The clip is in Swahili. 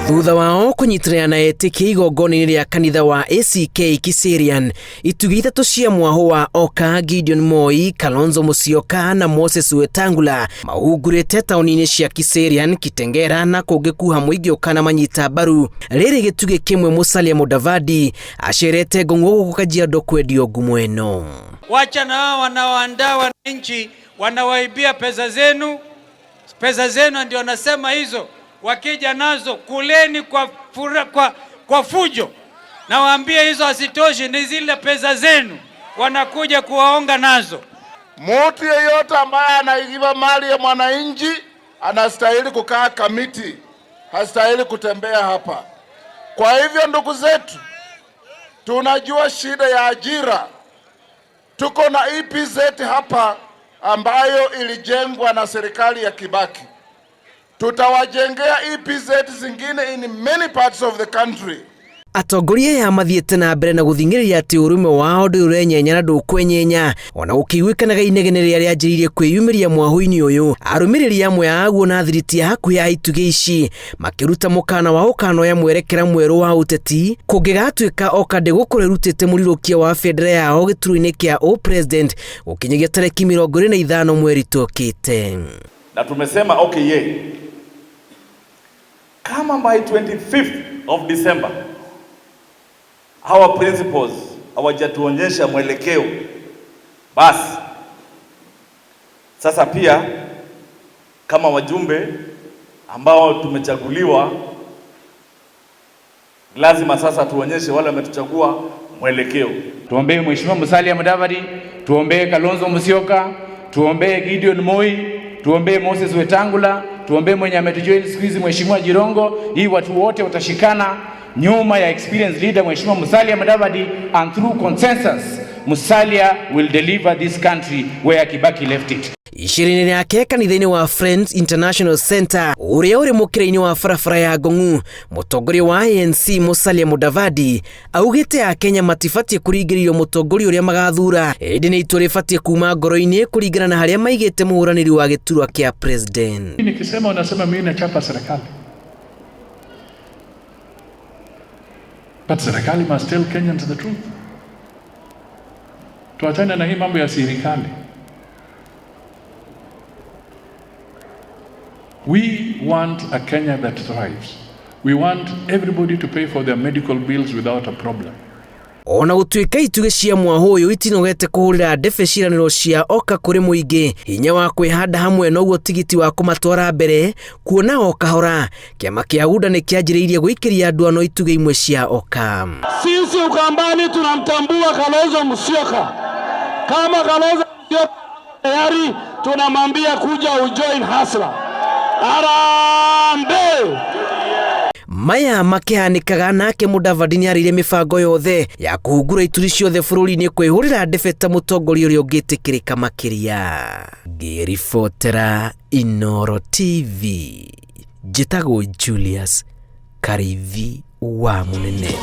Thutha wao kunyitirana na etĩkia igongona-inĩ rĩa kanitha wa ACK Kiserian, itugi ithatũ cia mwaho wa Oka, Gideon Moi, Kalonzo Musyoka na Moses Wetangula mahungurĩte taũni-inĩ cia Kiserian, Kitengela na kũngĩ kuha mũingĩ ũkana manyita mbaru. Rĩrĩ gĩtugĩ kĩmwe Musalia Mudavadi acerete Ngong'o gũkũ Kajiado kwendio ngumo ĩno. Wacha na wao wanaoandaa wananchi wanawaibia pesa zenu ndio nasema hizo. Wakija nazo kuleni kwa fujo, na waambie hizo asitoshi, ni zile pesa zenu wanakuja kuwaonga nazo. Mtu yeyote ambaye anaiba mali ya mwananchi anastahili kukaa kamiti, hastahili kutembea hapa. Kwa hivyo ndugu zetu, tunajua shida ya ajira. Tuko na EPZ hapa ambayo ilijengwa na serikali ya Kibaki. Tutawajengea EPZ zingine in many parts of the country. Atongoria ya mathiĩte na mbere na gũthingĩrĩria atĩ ũrũmwe wao ndũrenyenya na ndũkwenyenya, ona gũkiuĩkanaga inegene rĩrĩa rĩanjĩrĩirie kwĩyumĩria mwaho-inĩ ũyũ. Arũmĩrĩri amwe aguo na thiriti ya hakuhĩ ya itugĩ ici makĩruta mũkana wa ũkanoya mwerekera mwerũ wa ũteti kũngĩgatuĩka Oka ndĩgũkorwo ĩrutĩte mũrirũkia wa bendera yao gĩturwa-inĩ kĩa President gũkinyagia tarĩki 25 mweri tũkĩte. Na tumesema okay, kama by 25th of December our principles hawajatuonyesha mwelekeo, basi sasa pia kama wajumbe ambao tumechaguliwa lazima sasa tuonyeshe wale wametuchagua mwelekeo. Tuombee Mheshimiwa Musalia Mudavadi, tuombee Kalonzo Musyoka, tuombee Gideon Moi, tuombee Moses Wetangula, tuombee mwenye ametujoin siku hizi Mheshimiwa Jirongo. Hii watu wote watashikana nyuma ya experienced leader Mheshimiwa Musalia Mudavadi, and through consensus Musalia will deliver this country where Kibaki left it. Icirĩnĩ rĩake kanitha-inĩ wa Friends International Center ũrĩa ũrĩ mũkĩra-inĩ wa barabara ya Ngong'u, mũtongoria wa ANC Musalia Mudavadi augĩte Akenya matibatiĩ kũringĩrĩrio mũtongoria ũrĩa magathura, ĩndĩ nĩ itua rĩbatiĩ kuma ngoro-inĩ kũringana na harĩa maigĩte mũhũranĩri wa gĩturwa kĩa president. Nikisema unasema mimi nachapa serikali, but serikali must tell Kenyans the truth. Tuachane na hii mambo ya serikali. We want a Kenya that thrives. We want everybody to pay for their medical bills without a problem. Ona gũtuĩka itugĩ cia mwaho ũyũ itinogete kũhũrĩra ndebe ciĩranĩro cia Oka kũrĩ mũingĩ, hinya wa kwĩhanda hamwe noguo tigiti wa kũmatwara mbere, kuona o kahora kĩama kĩa UDA nĩ kĩanjĩrĩirie gũikĩria andũ ano itugĩ imwe cia Oka. Sisi Ukambani tunamtambua Kalonzo Musyoka. Kama Kalonzo Musyoka tayari tunamwambia kuja ujoin hasla. Arambe! Maya makĩhanĩkaga nake Mudavadi nĩarĩire mĩbango yothe ya kũhungura ituri ciothe bũrũri-inĩ kwĩhũrĩra ndebe ta mũtongoria ũrĩa ũngĩtĩkĩrĩka makĩria. Ngĩribotera Inooro TV, njĩtagwo Julius Karithi wa Mũnene.